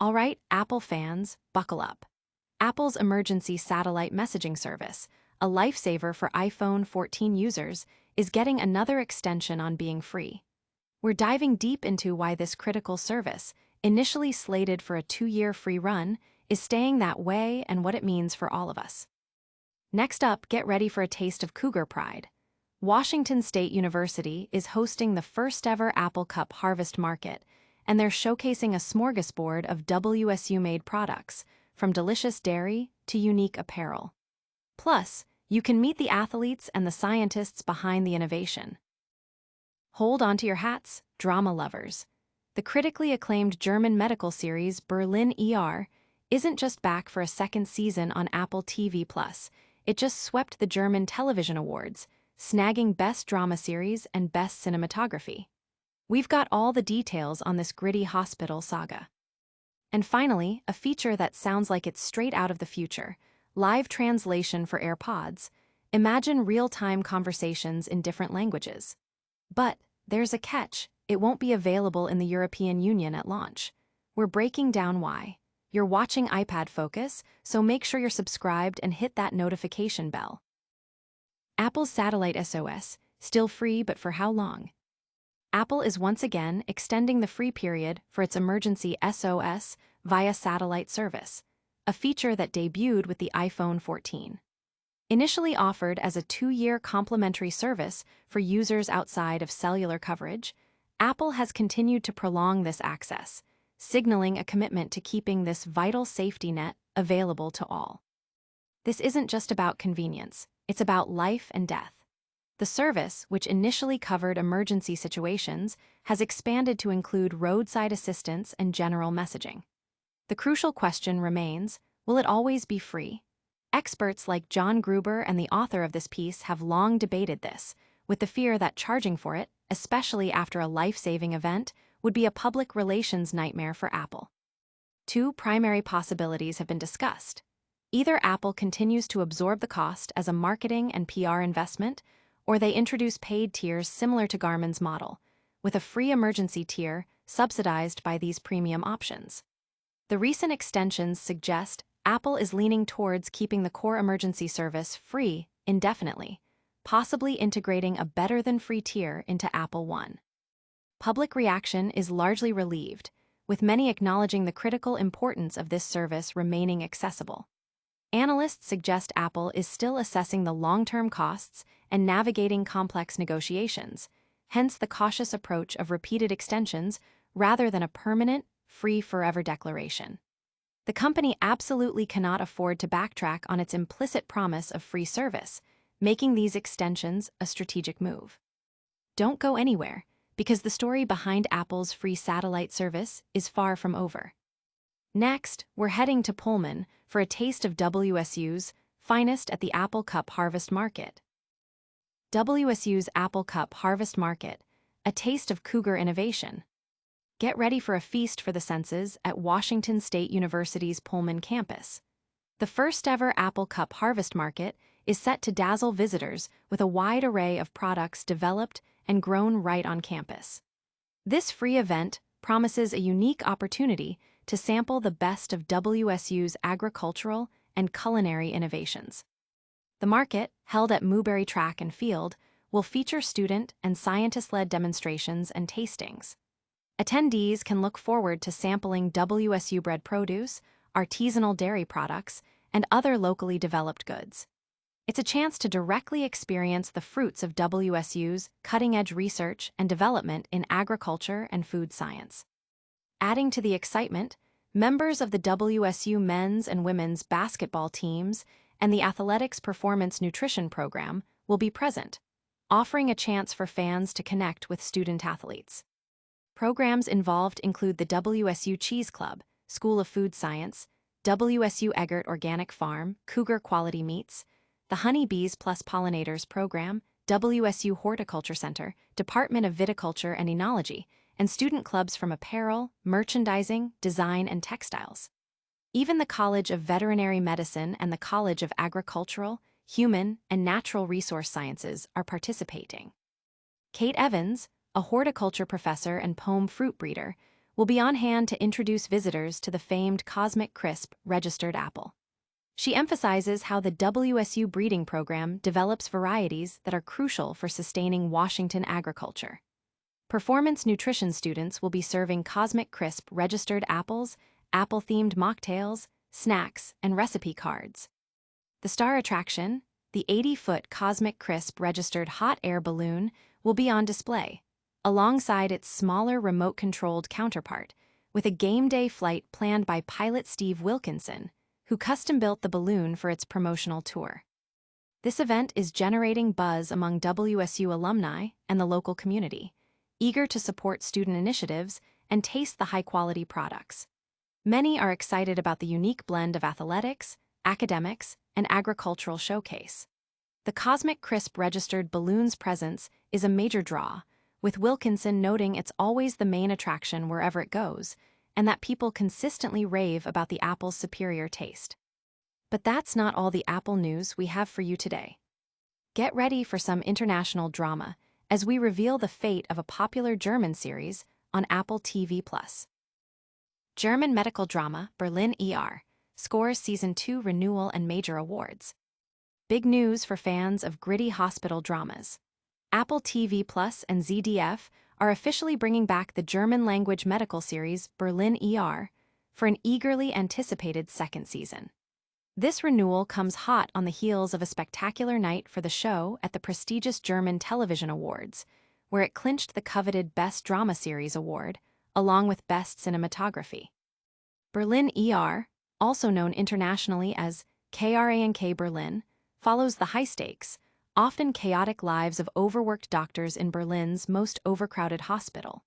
All right, Apple fans, buckle up. Apple's emergency satellite messaging service, a lifesaver for iPhone 14 users, is getting another extension on being free. We're diving deep into why this critical service, initially slated for a 2-year free run, is staying that way and what it means for all of us. Next up, get ready for a taste of Cougar Pride. Washington State University is hosting the first-ever Apple Cup Harvest Market, and they're showcasing a smorgasbord of WSU-made products, from delicious dairy to unique apparel. Plus, you can meet the athletes and the scientists behind the innovation. Hold onto your hats, drama lovers. The critically acclaimed German medical series Berlin ER isn't just back for a second season on Apple TV+. It just swept the German Television Awards, snagging Best Drama Series and Best Cinematography. We've got all the details on this gritty hospital saga. And finally, a feature that sounds like it's straight out of the future: live translation for AirPods. Imagine real-time conversations in different languages. But there's a catch: it won't be available in the European Union at launch. We're breaking down why. You're watching iPad Focus, so make sure you're subscribed and hit that notification bell. Apple's satellite SOS, still free, but for how long? Apple is once again extending the free period for its emergency SOS via satellite service, a feature that debuted with the iPhone 14. Initially offered as a 2-year complimentary service for users outside of cellular coverage, Apple has continued to prolong this access, signaling a commitment to keeping this vital safety net available to all. This isn't just about convenience, it's about life and death. The service, which initially covered emergency situations, has expanded to include roadside assistance and general messaging. The crucial question remains, will it always be free? Experts like John Gruber and the author of this piece have long debated this, with the fear that charging for it, especially after a life-saving event, would be a public relations nightmare for Apple. Two primary possibilities have been discussed. Either Apple continues to absorb the cost as a marketing and PR investment, or they introduce paid tiers similar to Garmin's model, with a free emergency tier subsidized by these premium options. The recent extensions suggest Apple is leaning towards keeping the core emergency service free indefinitely, possibly integrating a better-than-free tier into Apple One. Public reaction is largely relieved, with many acknowledging the critical importance of this service remaining accessible. Analysts suggest Apple is still assessing the long-term costs and navigating complex negotiations, hence the cautious approach of repeated extensions rather than a permanent, free forever declaration. The company absolutely cannot afford to backtrack on its implicit promise of free service, making these extensions a strategic move. Don't go anywhere, because the story behind Apple's free satellite service is far from over. Next, we're heading to Pullman for a taste of WSU's finest at the Apple Cup Harvest Market. WSU's Apple Cup Harvest Market, a taste of Cougar innovation. Get ready for a feast for the senses at Washington State University's Pullman campus. The first-ever Apple Cup Harvest Market is set to dazzle visitors with a wide array of products developed and grown right on campus. This free event promises a unique opportunity to sample the best of WSU's agricultural and culinary innovations. The market, held at Muberry Track and Field, will feature student and scientist-led demonstrations and tastings. Attendees can look forward to sampling WSU-bred produce, artisanal dairy products, and other locally developed goods. It's a chance to directly experience the fruits of WSU's cutting-edge research and development in agriculture and food science. Adding to the excitement, members of the WSU men's and women's basketball teams and the athletics performance nutrition program will be present, offering a chance for fans to connect with student athletes. Programs involved include the WSU Cheese Club, School of Food Science, WSU Eggert Organic Farm, Cougar Quality Meats, the Honey Bees Plus Pollinators Program, WSU Horticulture Center, Department of Viticulture and Enology, and student clubs from apparel, merchandising, design, and textiles. Even the College of Veterinary Medicine and the College of Agricultural, Human, and Natural Resource Sciences are participating. Kate Evans, a horticulture professor and pome fruit breeder, will be on hand to introduce visitors to the famed Cosmic Crisp registered apple. She emphasizes how the WSU breeding program develops varieties that are crucial for sustaining Washington agriculture. Performance nutrition students will be serving Cosmic Crisp registered apples, apple-themed mocktails, snacks, and recipe cards. The star attraction, the 80-foot Cosmic Crisp registered hot air balloon, will be on display, alongside its smaller remote-controlled counterpart, with a game day flight planned by pilot Steve Wilkinson, who custom-built the balloon for its promotional tour. This event is generating buzz among WSU alumni and the local community, eager to support student initiatives and taste the high-quality products. Many are excited about the unique blend of athletics, academics, and agricultural showcase. The Cosmic Crisp registered balloon's presence is a major draw, with Wilkinson noting it's always the main attraction wherever it goes, and that people consistently rave about the apple's superior taste. But that's not all the Apple news we have for you today. Get ready for some international drama as we reveal the fate of a popular German series on Apple TV+. German medical drama Berlin ER scores Season 2 renewal and major awards. Big news for fans of gritty hospital dramas. Apple TV Plus and ZDF are officially bringing back the German-language medical series Berlin ER for an eagerly anticipated second season. This renewal comes hot on the heels of a spectacular night for the show at the prestigious German Television Awards, where it clinched the coveted Best Drama Series award, along with Best Cinematography. Berlin ER, also known internationally as KRANK Berlin, follows the high-stakes, often chaotic lives of overworked doctors in Berlin's most overcrowded hospital.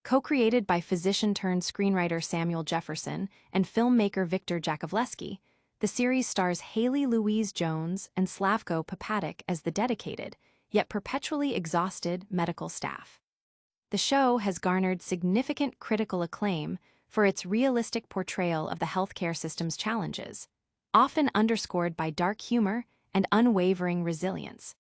Co-created by physician-turned-screenwriter Samuel Jefferson and filmmaker Victor Jakovleski, the series stars Haley Louise Jones and Slavko Papatic as the dedicated, yet perpetually exhausted medical staff. The show has garnered significant critical acclaim for its realistic portrayal of the healthcare system's challenges, often underscored by dark humor and unwavering resilience.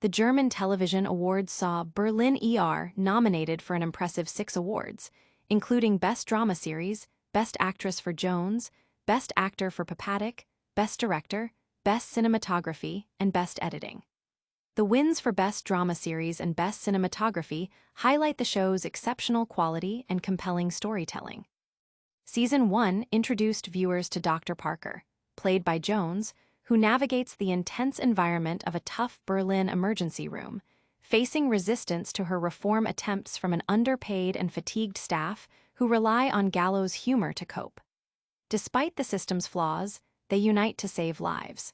The German Television Awards saw Berlin ER nominated for an impressive 6 awards, including Best Drama Series, Best Actress for Jones, Best Actor for Papatic, Best Director, Best Cinematography, and Best Editing. The wins for Best Drama Series and Best Cinematography highlight the show's exceptional quality and compelling storytelling. Season 1 introduced viewers to Dr. Parker, played by Jones, who navigates the intense environment of a tough Berlin emergency room, facing resistance to her reform attempts from an underpaid and fatigued staff who rely on gallows humor to cope. Despite the system's flaws, they unite to save lives.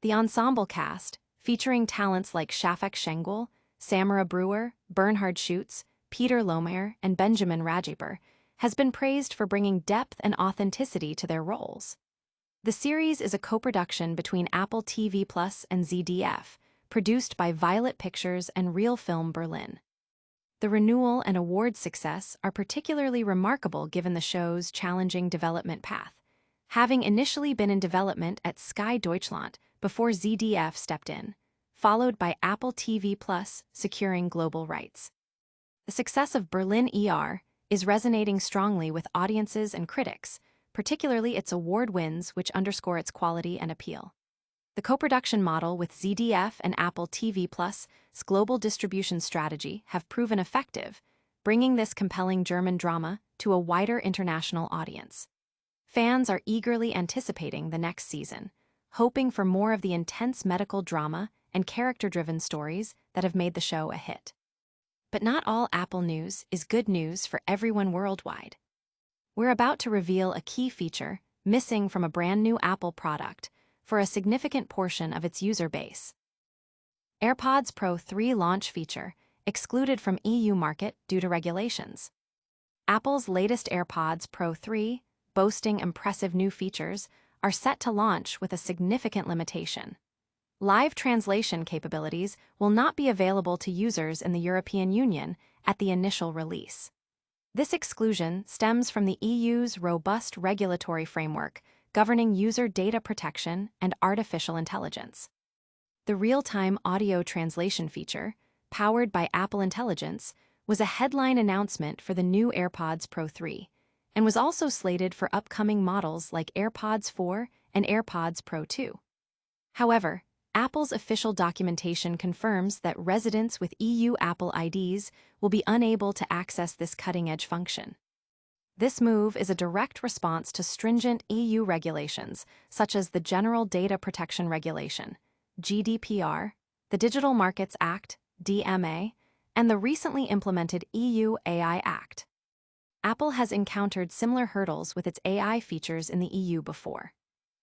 The ensemble cast, featuring talents like Shafak Şengül, Samara Brewer, Bernhard Schutz, Peter Lohmeyer, and Benjamin Rajiper, has been praised for bringing depth and authenticity to their roles. The series is a co-production between Apple TV Plus and ZDF, produced by Violet Pictures and Real Film Berlin. The renewal and award success are particularly remarkable given the show's challenging development path, having initially been in development at Sky Deutschland before ZDF stepped in, followed by Apple TV Plus securing global rights. The success of Berlin ER is resonating strongly with audiences and critics, particularly its award wins, which underscore its quality and appeal. The co-production model with ZDF and Apple TV Plus's global distribution strategy have proven effective, bringing this compelling German drama to a wider international audience. Fans are eagerly anticipating the next season, hoping for more of the intense medical drama and character-driven stories that have made the show a hit. But not all Apple news is good news for everyone worldwide. We're about to reveal a key feature missing from a brand new Apple product for a significant portion of its user base. AirPods Pro 3 launch feature excluded from EU market due to regulations. Apple's latest AirPods Pro 3, boasting impressive new features, are set to launch with a significant limitation. Live translation capabilities will not be available to users in the European Union at the initial release. This exclusion stems from the EU's robust regulatory framework governing user data protection and artificial intelligence. The real-time audio translation feature, powered by Apple Intelligence, was a headline announcement for the new AirPods Pro 3, and was also slated for upcoming models like AirPods 4 and AirPods Pro 2. However, Apple's official documentation confirms that residents with EU Apple IDs will be unable to access this cutting-edge function. This move is a direct response to stringent EU regulations, such as the General Data Protection Regulation, GDPR, the Digital Markets Act, DMA, and the recently implemented EU AI Act. Apple has encountered similar hurdles with its AI features in the EU before.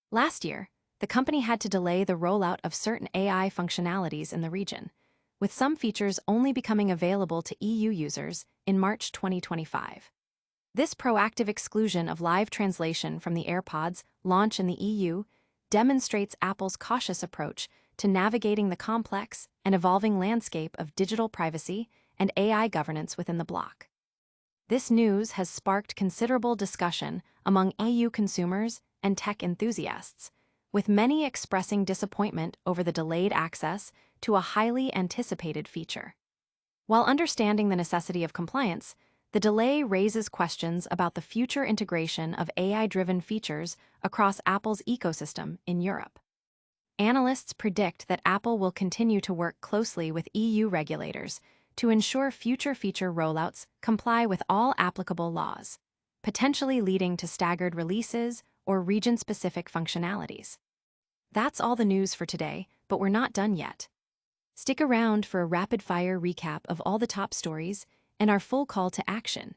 Last year, the company had to delay the rollout of certain AI functionalities in the region, with some features only becoming available to EU users in March 2025. This proactive exclusion of live translation from the AirPods launch in the EU demonstrates Apple's cautious approach to navigating the complex and evolving landscape of digital privacy and AI governance within the bloc. This news has sparked considerable discussion among EU consumers and tech enthusiasts, with many expressing disappointment over the delayed access to a highly anticipated feature. While understanding the necessity of compliance, the delay raises questions about the future integration of AI-driven features across Apple's ecosystem in Europe. Analysts predict that Apple will continue to work closely with EU regulators to ensure future feature rollouts comply with all applicable laws, potentially leading to staggered releases or region-specific functionalities. That's all the news for today, but we're not done yet. Stick around for a rapid-fire recap of all the top stories and our full call to action.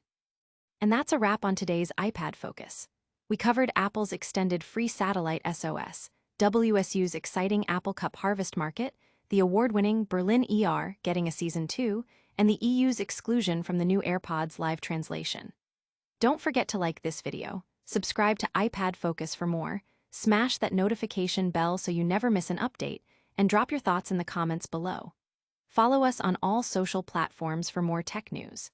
And that's a wrap on today's iPad Focus. We covered Apple's extended free satellite SOS, WSU's exciting Apple Cup Harvest Market, the award-winning Berlin ER getting a Season 2, and the EU's exclusion from the new AirPods live translation. Don't forget to like this video, subscribe to iPad Focus for more, smash that notification bell so you never miss an update, and drop your thoughts in the comments below. Follow us on all social platforms for more tech news.